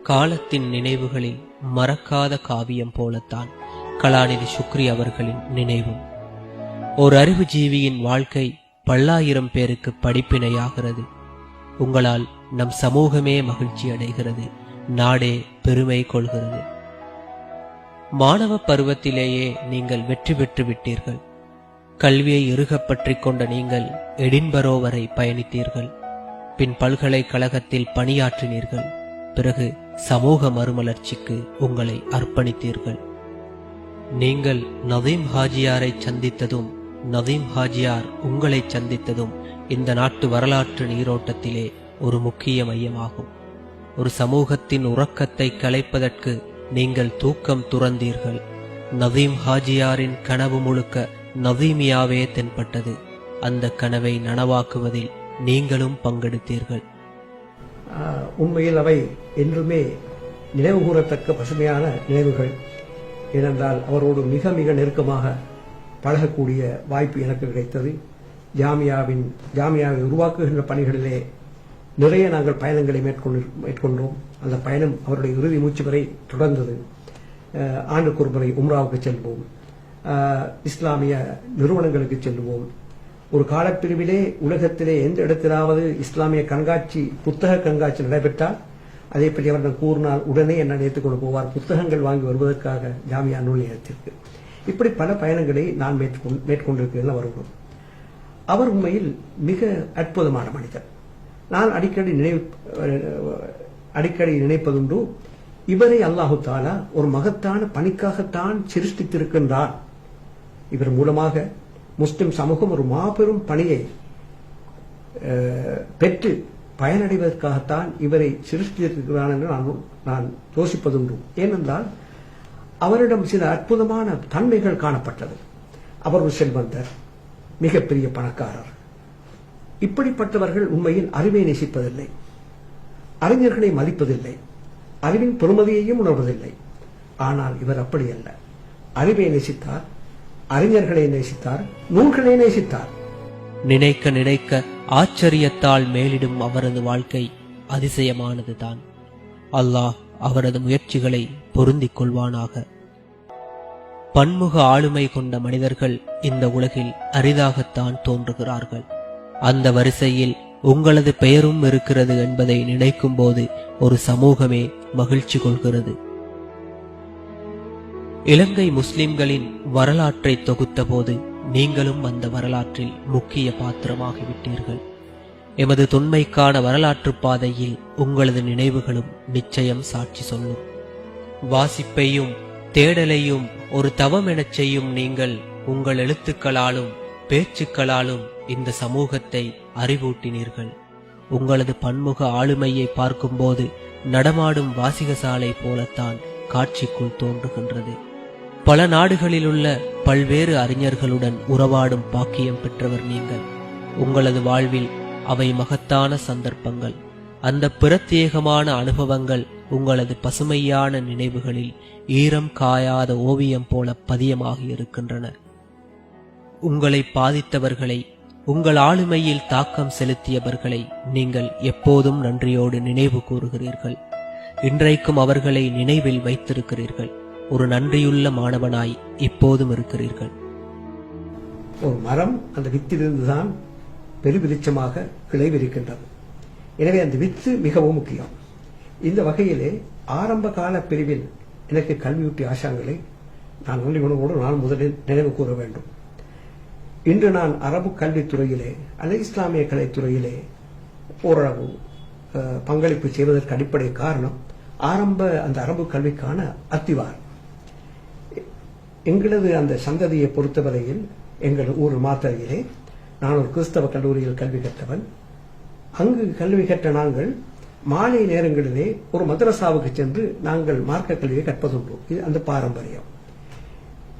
காலத்தின் நினைவுகளில் மறக்காத காவியம் போலத்தான் கலாநிதி சுக்ரி அவர்களின் நினைவும். ஒரு அறிவுஜீவியின் வாழ்க்கை பல்லாயிரம் பேருக்கு படிப்பினையாகிறது. உங்களால் நம் சமூகமே மகிழ்ச்சி அடைகிறது, நாடே பெருமை கொள்கிறது. மாணவ பருவத்திலேயே நீங்கள் வெற்றி பெற்று விட்டீர்கள். கல்வியை இறுகப் பற்றிக் கொண்ட நீங்கள் எடின்பரோ வரை பயணித்தீர்கள். பின் பல்கலைக்கழகத்தில் பணியாற்றினீர்கள். பிறகு சமூக மறுமலர்ச்சிக்கு உங்களை அர்ப்பணித்தீர்கள். நீங்கள் நதீம் ஹாஜியாரை சந்தித்ததும் நதீம் ஹாஜியார் உங்களை சந்தித்ததும் இந்த நாட்டு வரலாற்று நீரோட்டத்திலே ஒரு முக்கிய மையமாகும். ஒரு சமூகத்தின் உறக்கத்தை கலைப்பதற்கு நீங்கள் தூக்கம் துறந்தீர்கள். நதீம் ஹாஜியாரின் கனவு முழுக்க நதீமியாவே தென்பட்டது. அந்த கனவை நனவாக்குவதில் நீங்களும் பங்கெடுத்தீர்கள். உண்மையில் அவை என்றுமே நினைவு கூறத்தக்க பசுமையான நினைவுகள். ஏனென்றால் அவரோடு மிக மிக நெருக்கமாக பழகக்கூடிய வாய்ப்பு எனக்கு கிடைத்தது. ஜாமியாவை உருவாக்குகின்ற பணிகளிலே நிறைய நாங்கள் பயணங்களை மேற்கொண்டோம். அந்த பயணம் அவருடைய இறுதி மூச்சு வரை தொடர்ந்தது. ஆண்டுக்கு ஒரு முறை உம்ராவுக்கு செல்வோம், இஸ்லாமிய நிறுவனங்களுக்கு செல்வோம். ஒரு காலப்பிரிவிலே உலகத்திலே எந்த இடத்திலாவது இஸ்லாமிய கண்காட்சி, புத்தக கண்காட்சி நடைபெற்றால் அதை பற்றி அவர்கள் கூறினால் உடனே என்ன நினைத்துக் கொண்டு போவார், புத்தகங்கள் வாங்கி வருவதற்காக ஜாமியா நூலகத்திற்கு. இப்படி பல பயணங்களை நான் மேற்கொண்டிருக்கிறேன். வருகிறோம். அவர் உண்மையில் மிக அற்புதமான மனிதர். நான் அடிக்கடி நினைப்பதுண்டு, இவரை அல்லாஹு தாலா ஒரு மகத்தான பணிக்காகத்தான் சிருஷ்டித்திருக்கின்றார். இவர் மூலமாக முஸ்லிம் சமூகம் ஒரு மாபெரும் பணியை பெற்று பயனடைவதற்காகத்தான் இவரை சிருஷ்டித்திருக்கிறார் என்று நான் யோசிப்பதுண்டு. ஏனென்றால் அவரிடம் சில அற்புதமான தன்மைகள் காணப்பட்டது. அவர் ஒரு செல்வந்தர், மிகப்பெரிய பணக்காரர். இப்படிப்பட்டவர்கள் உண்மையில் அறிவை நேசிப்பதில்லை, அறிஞர்களை மதிப்பதில்லை, அறிவின் பெருமதியையும் உணர்வதில்லை. ஆனால் இவர் அப்படி அல்ல. அறிவை நேசித்தார், அறிஞர்களை நேசித்தார், நூல்களை நேசித்தார். நினைக்க நினைக்க ஆச்சரியத்தால் மேலிடும் அவரது வாழ்க்கை அதிசயமானதுதான். அல்லாஹ் அவரது முயற்சிகளை பொருந்திக் கொள்வானாக. பன்முக ஆளுமை கொண்ட மனிதர்கள் இந்த உலகில் அரிதாகத்தான் தோன்றுகிறார்கள். அந்த வரிசையில் உங்களது பெயரும் இருக்கிறது என்பதை நினைக்கும் போது ஒரு சமூகமே மகிழ்ச்சி கொள்கிறது. இலங்கை முஸ்லிம்களின் வரலாற்றை தொகுத்த போது நீங்களும் அந்த வரலாற்றில் முக்கிய பாத்திரமாகிவிட்டீர்கள். எமது தொன்மைக்கான வரலாற்று பாதையில் உங்களது நினைவுகளும் நிச்சயம் சாட்சி சொல்லும். வாசிப்பையும் தேடலையும் ஒரு தவம் எனச் செய்யும் நீங்கள் உங்கள் எழுத்துக்களாலும் பேச்சுக்களாலும் இந்த சமூகத்தை அறிவூட்டினீர்கள். உங்களது பன்முக ஆளுமையை பார்க்கும்போது நடமாடும் வாசிகசாலை போலத்தான் காட்சிக்குள் தோன்றுகின்றது. பல நாடுகளிலுள்ள பல்வேறு அறிஞர்களுடன் உறவாடும் பாக்கியம் பெற்றவர் நீங்கள். உங்களது வாழ்வில் அவை மகத்தான சந்தர்ப்பங்கள். அந்த பிரத்யேகமான அனுபவங்கள் உங்களது பசுமையான நினைவுகளில் ஈரம் காயாத ஓவியம் போல பதியமாகி இருக்கின்றன. உங்களை பாதித்தவர்களை, உங்கள் ஆளுமையில் தாக்கம் செலுத்தியவர்களை நீங்கள் எப்போதும் நன்றியோடு நினைவு கூறுகிறீர்கள். இன்றைக்கும் அவர்களை நினைவில் வைத்திருக்கிறீர்கள். ஒரு நன்றியுள்ள மாணவனாய் இப்போதும் இருக்கிறீர்கள். ஒரு மரம் அந்த வித்திலிருந்துதான் பெருவிருட்சமாக கிளைவிருக்கின்றது. எனவே அந்த வித்து மிகவும் முக்கியம். இந்த வகையிலே ஆரம்ப கால பிரிவில் எனக்கு கல்வியூட்டிய ஆசான்களை நான் நன்றி உணர்வோடு நான் முதலில் நினைவு கூற வேண்டும். இன்று நான் அரபு கல்வித்துறையிலே அல்லது இஸ்லாமிய கலைத்துறையிலே ஓரளவு பங்களிப்பு செய்வதற்கு அடிப்படை காரணம் அந்த அரபு கல்விக்கான அத்திவாரம். எங்களது அந்த சந்ததியை பொறுத்தவரையில் எங்கள் ஊர் மாத்தறையிலே நான் ஒரு கிறிஸ்தவ கல்லூரியில் கல்வி கற்றவன். அங்கு கல்வி கற்ற நாங்கள் மாலை நேரங்களிலே ஒரு மதரசாவுக்கு சென்று நாங்கள் மார்க்க கல்வியை கற்பதுண்டு. இது அந்த பாரம்பரியம்.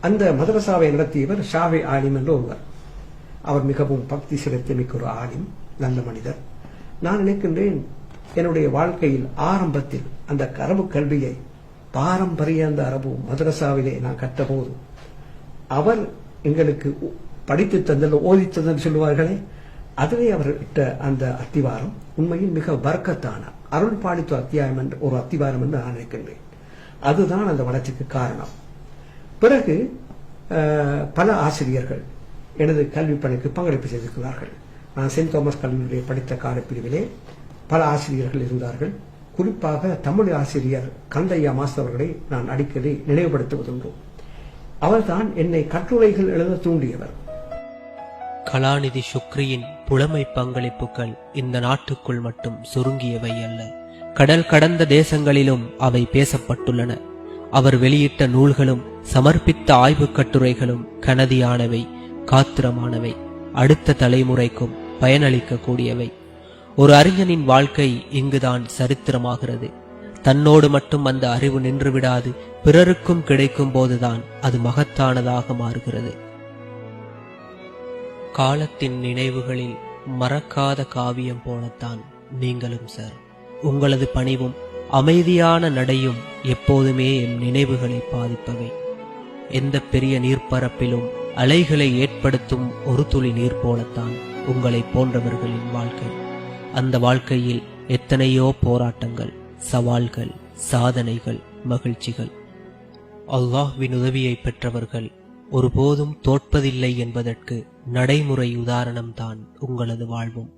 அந்த மதரசாவை நடத்தியவர் ஷாவே ஆலிம் என்று ஒருவர். அவர் மிகவும் பக்தி சிரத்தை மிக்க ஒரு ஆலிம், நல்ல மனிதர். நான் நினைக்கின்றேன், என்னுடைய வாழ்க்கையில் ஆரம்பத்தில் அந்த அரபு கல்வியை பாரம்பரிய அந்த அரபு மதரசாவிலே நான் கற்றபோது அவர் எங்களுக்கு படித்து தந்தல், ஓதித்ததல் சொல்லுவார்களே, அதிலே அவர் இட்ட அந்த அத்திவாரம் உண்மையில் மிக வர்க்கத்தான அருள் பாலித்துவ அத்தியாயம் என்ற ஒரு அத்திவாரம் என்று நான் நினைக்கின்றேன். அதுதான் அந்த வளர்ச்சிக்கு காரணம். பிறகு பல ஆசிரியர்கள் எனது கல்வி பணிக்கு பங்களிப்பு செய்திருக்கிறார்கள். நான் செயின்ட் தாமஸ் கல்லூரியிலே படித்த காலப்பிரிவிலே பல ஆசிரியர்கள் இருந்தார்கள். குறிப்பாக தமிழ் ஆசிரியர் கந்தையா மாஸ்டர் அவர்களை நான் அடிக்கடி நினைவுபடுத்துவதுண்டு. அவர்தான் என்னை கட்டுரைகள் எழுத தூண்டியவர். கலாநிதி சுக்ரியின் புலமை பங்களிப்புகள் இந்த நாட்டுக்குள் மட்டும் சுருங்கியவை அல்ல, கடல் கடந்த தேசங்களிலும் அவை பேசப்பட்டுள்ளன. அவர் வெளியிட்ட நூல்களும் சமர்ப்பித்த ஆய்வுக் கட்டுரைகளும் கனதியானவை, காத்திரமானவை, அடுத்த தலைமுறைக்கும் பயனளிக்கக்கூடியவை. ஒரு அறிஞனின் வாழ்க்கை இங்குதான் சரித்திரமாகிறது. தன்னோடு மட்டும் அந்த அறிவு நின்றுவிடாது, பிறருக்கும் கிடைக்கும் போதுதான் அது மகத்தானதாக மாறுகிறது. காலத்தின் நினைவுகளில் மறக்காத காவியம் போலத்தான் நீங்களும் சார். உங்களது பணிவும் அமைதியான நடையும் எப்போதுமே என் நினைவுகளை பாதிப்பவை. எந்த பெரிய நீர்ப்பரப்பிலும் அலைகளை ஏற்படுத்தும் ஒரு துளி நீர் போலத்தான் உங்களை போன்றவர்களின் வாழ்க்கை. அந்த வாழ்க்கையில் எத்தனையோ போராட்டங்கள், சவால்கள், சாதனைகள், மகிழ்ச்சிகள். அல்லாஹ்வின் உதவியை பெற்றவர்கள் ஒருபோதும் தோற்பதில்லை என்பதற்கு நடைமுறை உதாரணம்தான் உங்களது வாழ்வும்.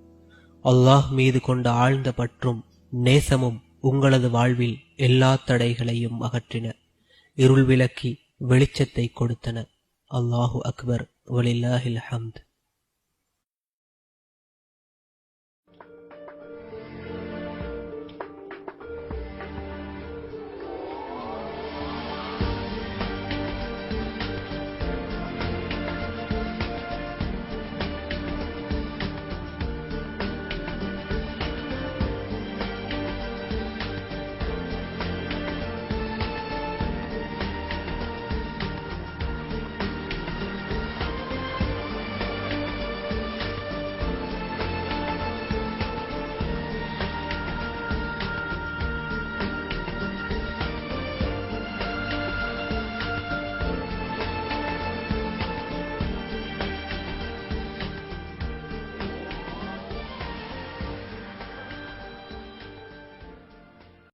அல்லாஹ் மீது கொண்ட ஆழ்ந்த பற்றும் நேசமும் உங்களது வாழ்வில் எல்லா தடைகளையும் அகற்றின, இருள் விலக்கி வெளிச்சத்தை கொடுத்தன. அல்லாஹு அக்பர், வலில்லாஹில் ஹம்த்.